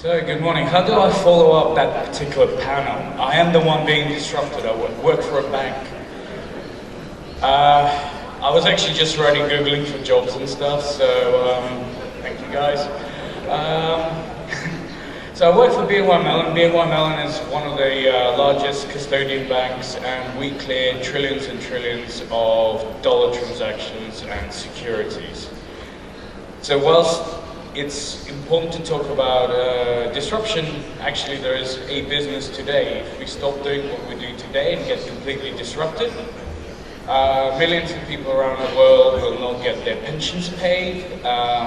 So, good morning. How do I follow up that particular panel? I am the one being disrupted. I work for a bank. I was actually just writing Googling for jobs and stuff, so thank you guys. So I work for BNY Mellon. BNY Mellon is one of the largest custodian banks, and we clear trillions and trillions of dollar transactions and securities. So whilst it's important to talk about disruption, actually there is a business today. If we stop doing what we do today and get completely disrupted, millions of people around the world will not get their pensions paid.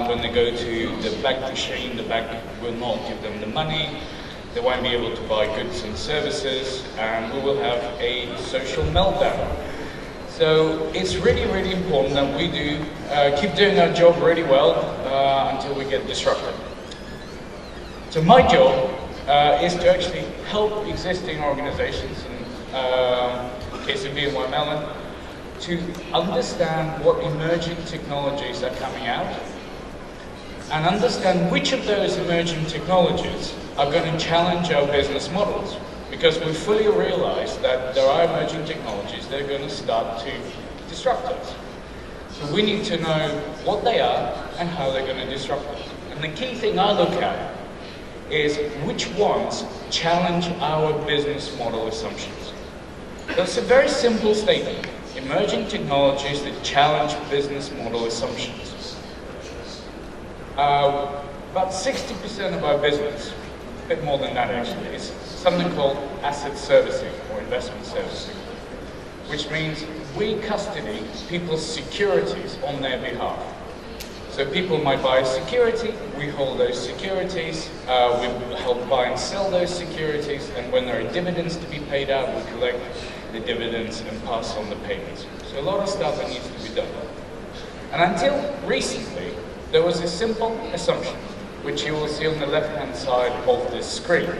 When they go to the bank machine, the bank will not give them the money. They won't be able to buy goods and services, and we will have a social meltdown. So it's really, really important that we keep doing our job really well until we get disrupted. So my job is to actually help existing organizations, in case of BNY Mellon, to understand what emerging technologies are coming out and understand which of those emerging technologies are going to challenge our business models. Because we fully realize that there are emerging technologies that are going to start to disrupt us. So we need to know what they are and how they're going to disrupt us. And the key thing I look at is which ones challenge our business model assumptions. So it's a very simple statement. Emerging technologies that challenge business model assumptions. About 60% of our business, a bit more than that actually, is something called asset servicing or investment servicing, which means we custody people's securities on their behalf. So people might buy a security, we hold those securities, we help buy and sell those securities, and when there are dividends to be paid out, we collect the dividends and pass on the payments. So a lot of stuff that needs to be done. And until recently, there was a simple assumption, which you will see on the left-hand side of this screen,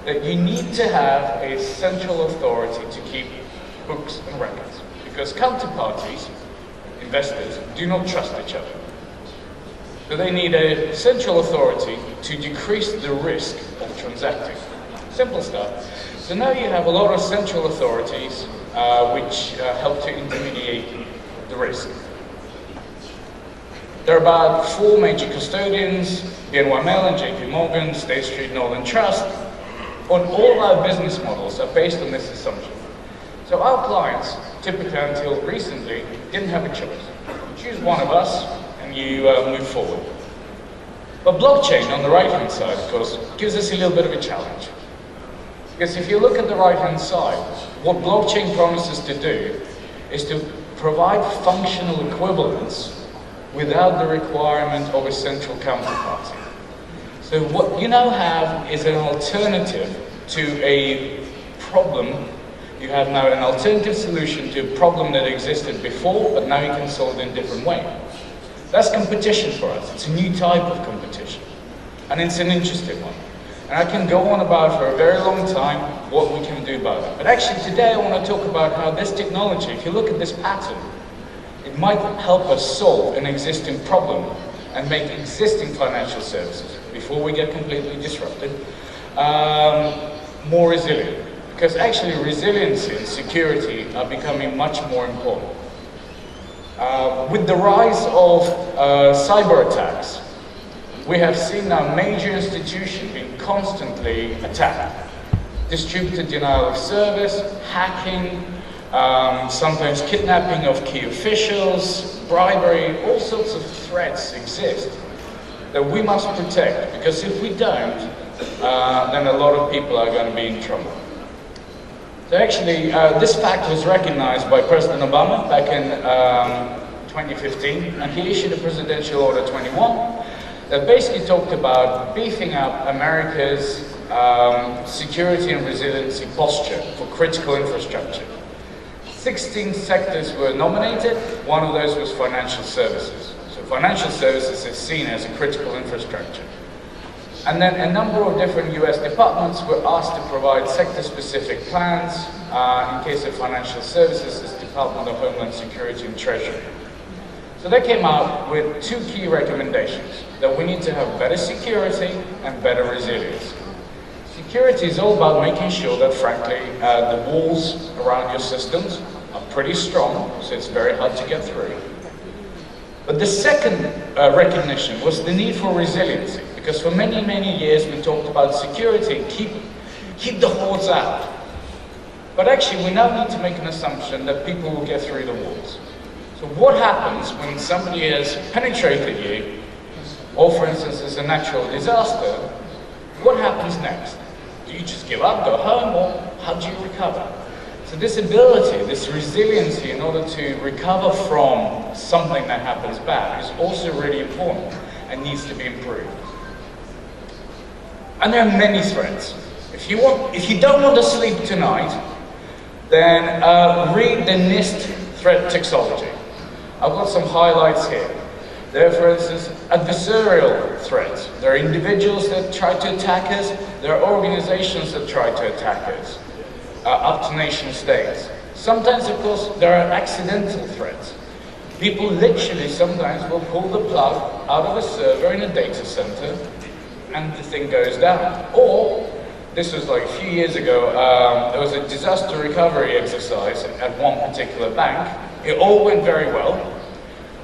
that you need to have a central authority to keep books and records, because counterparties, investors, do not trust each other. So they need a central authority to decrease the risk of transacting. Simple stuff. So now you have a lot of central authorities which help to intermediate the risk. There are about 4 major custodians: BNY Mellon, JP Morgan, State Street, Northern Trust. On all our business models are based on this assumption. So our clients, typically until recently, didn't have a choice. You choose one of us and you move forward. But blockchain on the right-hand side, of course, gives us a little bit of a challenge. Because if you look at the right-hand side, what blockchain promises to do is to provide functional equivalence without the requirement of a central counterparty. So what you now have is an alternative to a problem. You have now an alternative solution to a problem that existed before, but now you can solve it in a different way. That's competition for us. It's a new type of competition. And it's an interesting one. And I can go on about for a very long time what we can do about it. But actually today I want to talk about how this technology, if you look at this pattern, it might help us solve an existing problem and make existing financial services, before we get completely disrupted, more resilient. Because actually resiliency and security are becoming much more important. With the rise of cyber attacks, we have seen now major institutions being constantly attacked. Distributed denial of service, hacking, sometimes kidnapping of key officials, bribery, all sorts of threats exist that we must protect, because if we don't, then a lot of people are going to be in trouble. So actually, this fact was recognized by President Obama back in 2015, and he issued a Presidential Order 21 that basically talked about beefing up America's security and resiliency posture for critical infrastructure. 16 sectors were nominated, one of those was financial services. So financial services is seen as a critical infrastructure. And then a number of different US departments were asked to provide sector-specific plans. In case of financial services, it's Department of Homeland Security and Treasury. So they came out with two key recommendations, that we need to have better security and better resilience. Security is all about making sure that, frankly, the walls around your systems are pretty strong, so it's very hard to get through. But the second recognition was the need for resiliency, because for many, many years we talked about security, keep the hordes out. But actually we now need to make an assumption that people will get through the walls. So what happens when somebody has penetrated you, or for instance there's a natural disaster, what happens next? Do you just give up, go home, or how do you recover? So this ability, this resiliency in order to recover from something that happens bad is also really important and needs to be improved. And there are many threats. If you don't want to sleep tonight, then read the NIST threat taxonomy. I've got some highlights here. There are, for instance, adversarial threats. There are individuals that try to attack us. There are organizations that try to attack us, up to nation states. Sometimes, of course, there are accidental threats. People literally sometimes will pull the plug out of a server in a data center and the thing goes down. Or, this was like a few years ago, there was a disaster recovery exercise at one particular bank. It all went very well.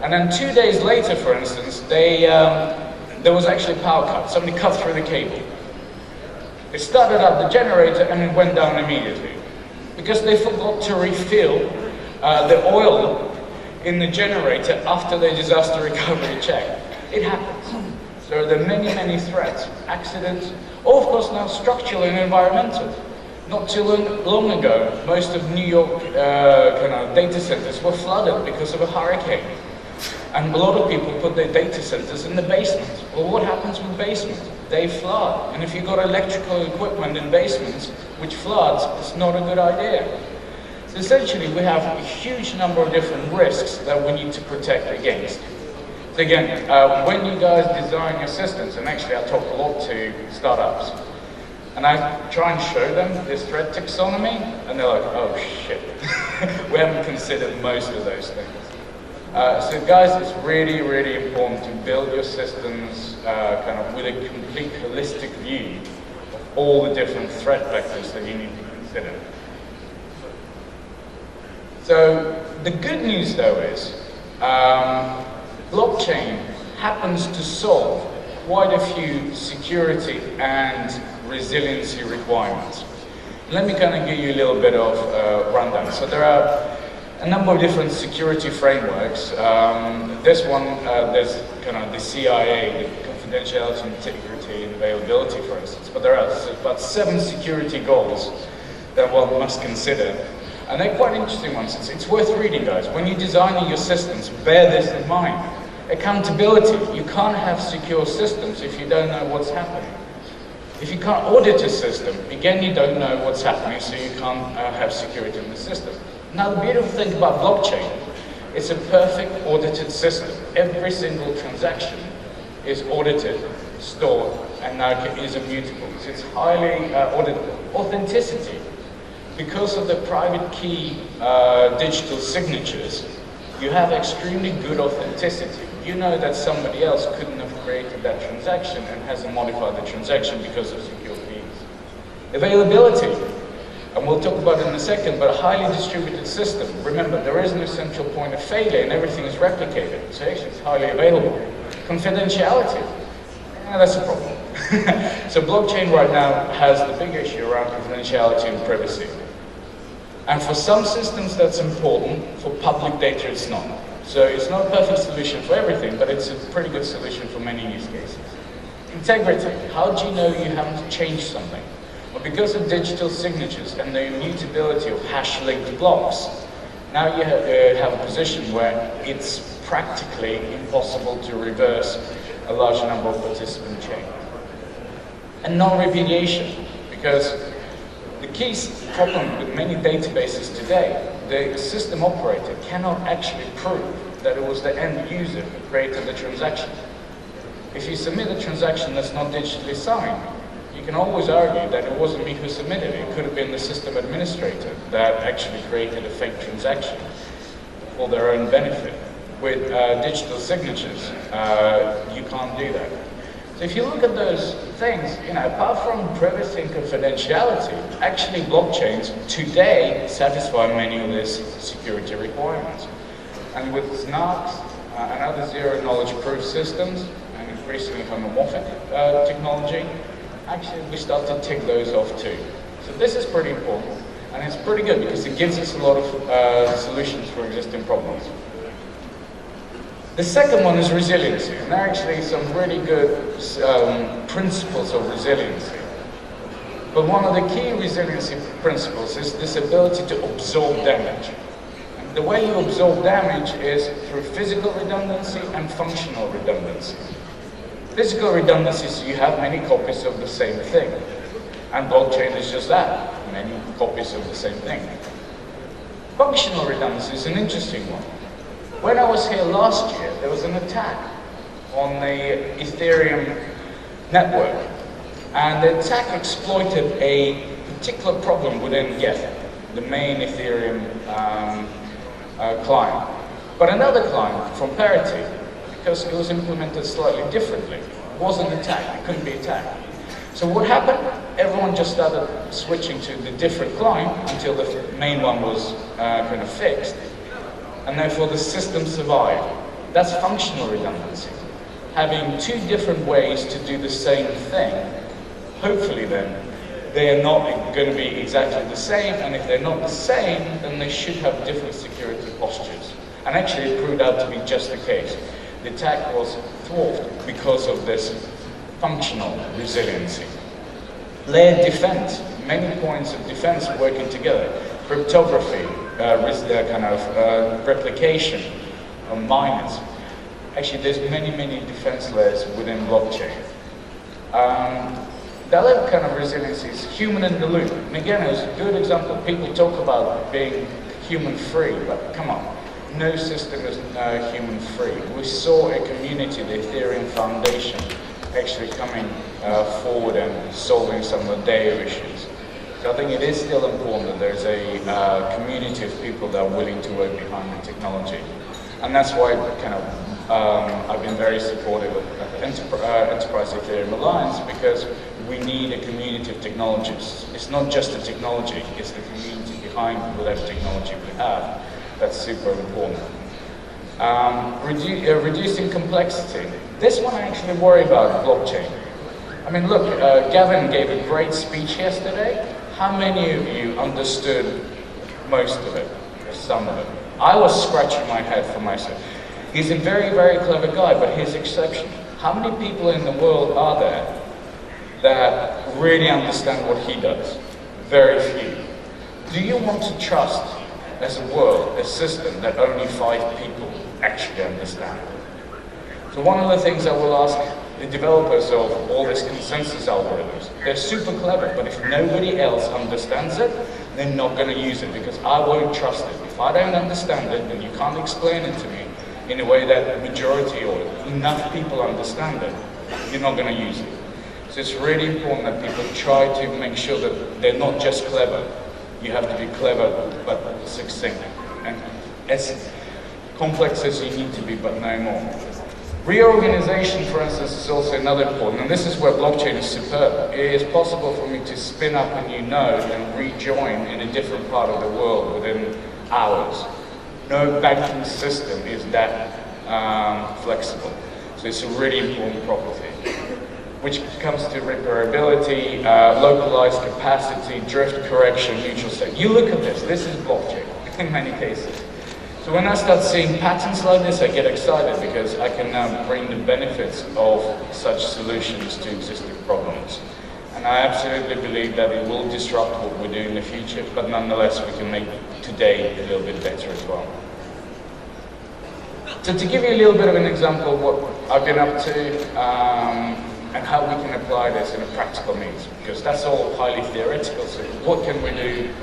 And then 2 days later, for instance, there was actually a power cut. Somebody cut through the cable. They started up the generator and it went down immediately. Because they forgot to refill the oil in the generator after the disaster recovery check. It happens. So there are many, many threats, accidents, or of course now structural and environmental. Not too long ago, most of New York data centers were flooded because of a hurricane. And a lot of people put their data centers in the basement. Well, what happens with basements? They flood. And if you've got electrical equipment in basements which floods, it's not a good idea. So essentially, we have a huge number of different risks that we need to protect against. So again, when you guys design your systems, and actually I talk a lot to startups, and I try and show them this threat taxonomy, and they're like, oh shit, we haven't considered most of those things. So guys, it's really, really important to build your systems with a complete holistic view of all the different threat vectors that you need to consider. So the good news though is, blockchain happens to solve quite a few security and resiliency requirements. Let me kind of give you a little bit of rundown. So there are a number of different security frameworks. This one, there's kind of the CIA, the confidentiality, integrity, and availability, for instance. But there are about 7 security goals that one must consider. And they're quite interesting ones. It's worth reading, guys. When you're designing your systems, bear this in mind. Accountability. You can't have secure systems if you don't know what's happening. If you can't audit a system, again, you don't know what's happening, so you can't have security in the system. Now, the beautiful thing about blockchain, it's a perfect audited system. Every single transaction is audited, stored, and now is immutable. So it's highly auditable. Authenticity. Because of the private key digital signatures, you have extremely good authenticity. You know that somebody else couldn't have created that transaction and hasn't modified the transaction because of secure keys. Availability. And we'll talk about it in a second, but a highly distributed system. Remember, there is no central point of failure and everything is replicated. So it's highly available. Confidentiality. That's a problem. So blockchain right now has the big issue around confidentiality and privacy. And for some systems that's important, for public data it's not. So it's not a perfect solution for everything, but it's a pretty good solution for many use cases. Integrity. How do you know you haven't changed something? Well, because of digital signatures and the immutability of hash-linked blocks, now you have a position where it's practically impossible to reverse a large number of participant chains. And non-repudiation, because the key problem with many databases today, the system operator cannot actually prove that it was the end user who created the transaction. If you submit a transaction that's not digitally signed, you can always argue that it wasn't me who submitted it. It could have been the system administrator that actually created a fake transaction for their own benefit. with digital signatures, you can't do that. So if you look at those things, apart from privacy and confidentiality, actually blockchains today satisfy many of these security requirements. And with snarks and other zero-knowledge proof systems, and increasingly homomorphic technology, actually we start to tick those off too. So this is pretty important, and it's pretty good because it gives us a lot of solutions for existing problems. The second one is resiliency, and there are actually some really good principles of resiliency. But one of the key resiliency principles is this ability to absorb damage. And the way you absorb damage is through physical redundancy and functional redundancy. Physical redundancy is you have many copies of the same thing, and blockchain is just that, many copies of the same thing. Functional redundancy is an interesting one. When I was here last year, there was an attack on the Ethereum network, and the attack exploited a particular problem within the main Ethereum client. But another client from Parity, because it was implemented slightly differently, wasn't attacked, it couldn't be attacked. So what happened? Everyone just started switching to the different client until the main one was kind of fixed. And therefore the system survived. That's functional redundancy. Having two different ways to do the same thing, hopefully then, they're not going to be exactly the same, and if they're not the same, then they should have different security postures. And actually it proved out to be just the case. The attack was thwarted because of this functional resiliency. Layered defense, many points of defense working together. Cryptography, replication of miners. Actually, there's many defense layers within blockchain. The other kind of resiliency is human in the loop. And again, it's a good example. People talk about being human-free, but come on, no system is human-free. We saw a community, the Ethereum Foundation, actually coming forward and solving some of the issues. So I think it is still important that there's a community of people that are willing to work behind the technology. And that's why I've been very supportive of Enterprise Ethereum Alliance, because we need a community of technologists. It's not just the technology, it's the community behind whatever technology we have. That's super important. Reducing complexity. This one I actually worry about blockchain. I mean, look, Gavin gave a great speech yesterday. How many of you understood most of it, or some of it? I was scratching my head for myself. He's a very clever guy, but he's exceptional. How many people in the world are there that really understand what he does? Very few. Do you want to trust, as a world, a system that only 5 people actually understand? So one of the things I will ask the developers of all these consensus algorithms, they're super clever, but if nobody else understands it, they're not going to use it, because I won't trust it. If I don't understand it, then you can't explain it to me in a way that the majority or enough people understand it, you're not going to use it. So it's really important that people try to make sure that they're not just clever. You have to be clever, but succinct, and as complex as you need to be, but no more. Reorganization, for instance, is also another important, and this is where blockchain is superb. It is possible for me to spin up a new node and rejoin in a different part of the world within hours. No banking system is that flexible. So it's a really important property. Which comes to repairability, localized capacity, drift correction, neutral state. You look at this is blockchain in many cases. So when I start seeing patterns like this, I get excited because I can now bring the benefits of such solutions to existing problems. And I absolutely believe that it will disrupt what we do in the future, but nonetheless we can make today a little bit better as well. So to give you a little bit of an example of what I've been up to, and how we can apply this in a practical means, because that's all highly theoretical, so what can we do in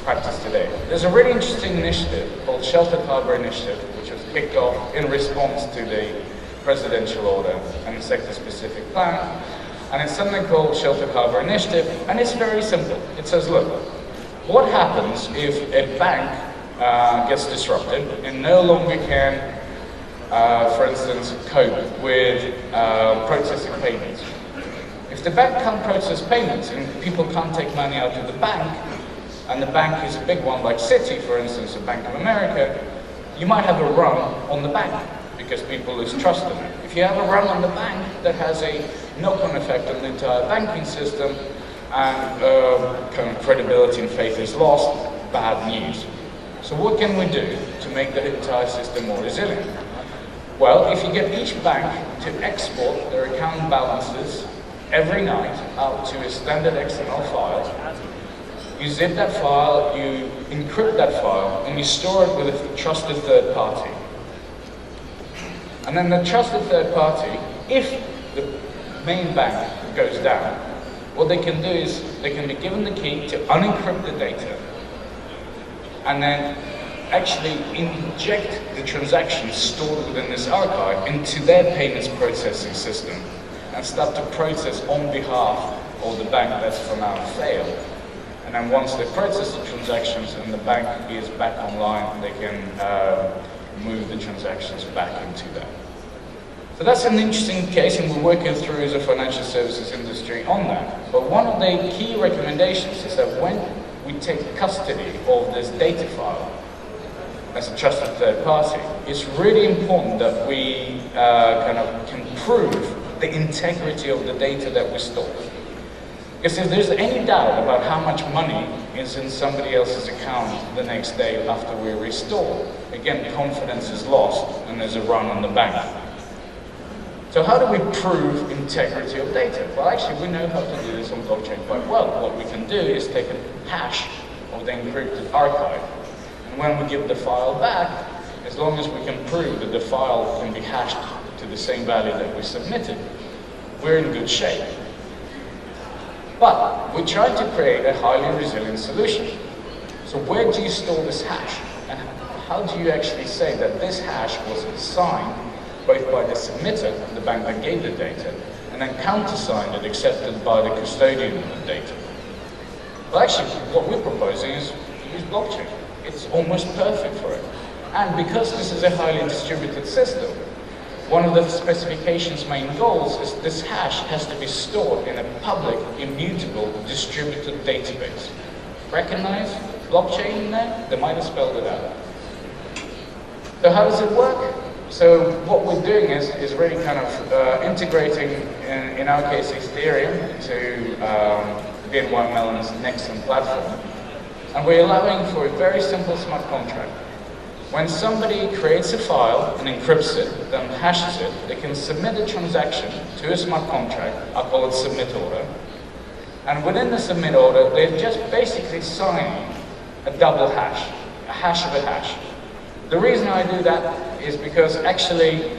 practice today? There's a really interesting initiative called Sheltered Harbour Initiative, which was kicked off in response to the presidential order and the sector-specific plan, and it's something called Sheltered Harbour Initiative, and it's very simple. It says, look, what happens if a bank gets disrupted and no longer can for instance, cope with processing payments. If the bank can't process payments and people can't take money out of the bank, and the bank is a big one like Citi, for instance, a Bank of America, you might have a run on the bank because people lose trust in it. If you have a run on the bank, that has a knock-on effect on the entire banking system, and kind of credibility and faith is lost. Bad news. So what can we do to make the entire system more resilient? Well, if you get each bank to export their account balances every night out to a standard XML file, you zip that file, you encrypt that file, and you store it with a trusted third party. And then the trusted third party, if the main bank goes down, what they can do is they can be given the key to unencrypt the data and then actually inject the transactions stored within this archive into their payments processing system and start to process on behalf of the bank that's for now failed. And then once they process the transactions and the bank is back online, they can move the transactions back into that. So that's an interesting case, and we're working through as a financial services industry on that. But one of the key recommendations is that when we take custody of this data file as a trusted third party, it's really important that we kind of can prove the integrity of the data that we store. Because if there's any doubt about how much money is in somebody else's account the next day after we restore, again, confidence is lost and there's a run on the bank. So how do we prove integrity of data? Well, actually, we know how to do this on blockchain quite well. What we can do is take a hash of the encrypted archive, and when we give the file back, as long as we can prove that the file can be hashed to the same value that we submitted, we're in good shape. But we tried to create a highly resilient solution. So where do you store this hash? And how do you actually say that this hash was signed both by the submitter, the bank that gave the data, and then countersigned and accepted by the custodian of the data? Well, actually, what we're proposing is to use blockchain. It's almost perfect for it. And because this is a highly distributed system, one of the specification's main goals is this hash has to be stored in a public, immutable, distributed database. Recognize blockchain in there? They might have spelled it out. So how does it work? So what we're doing is really kind of integrating, in our case, Ethereum to BNY Mellon's Nexon platform. And we're allowing for a very simple smart contract. When somebody creates a file and encrypts it, then hashes it, they can submit a transaction to a smart contract. I call it submit order. And within the submit order, they're just basically signing a double hash, a hash of a hash. The reason I do that is because actually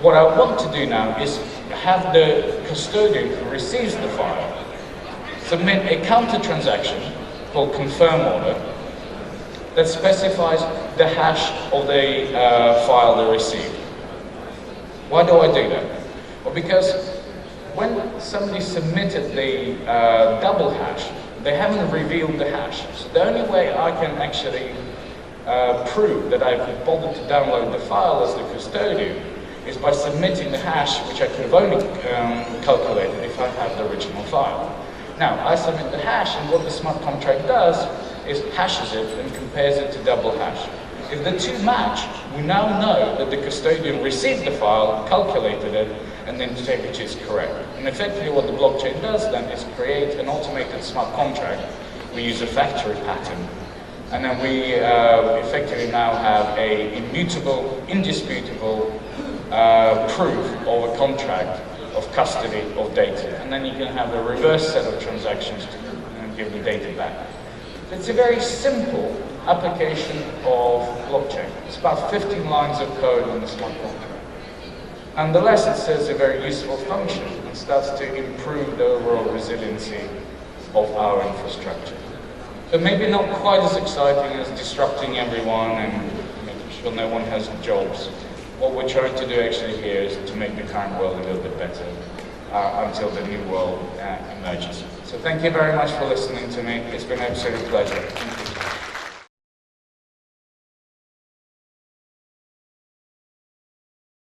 what I want to do now is have the custodian who receives the file submit a counter transaction called confirm order that specifies the hash of the file they received. Why do I do that? Well, because when somebody submitted the double hash, they haven't revealed the hash. So the only way I can actually prove that I've bothered to download the file as the custodian is by submitting the hash, which I could have only calculated if I had the original file. Now, I submit the hash, and what the smart contract does is hashes it and compares it to double hash. If the two match, we now know that the custodian received the file, calculated it, and the integrity is correct. And effectively what the blockchain does then is create an automated smart contract. We use a factory pattern. And then we effectively now have a immutable, indisputable proof of a contract of custody of data. And then you can have a reverse set of transactions to give the data back. It's a very simple application of blockchain. It's about 15 lines of code on the smart contract. Nonetheless, it serves a very useful function and starts to improve the overall resiliency of our infrastructure. So maybe not quite as exciting as disrupting everyone and making sure no one has jobs. What we're trying to do actually here is to make the current world a little bit better until the new world emerges. So thank you very much for listening to me. It's been an absolute pleasure.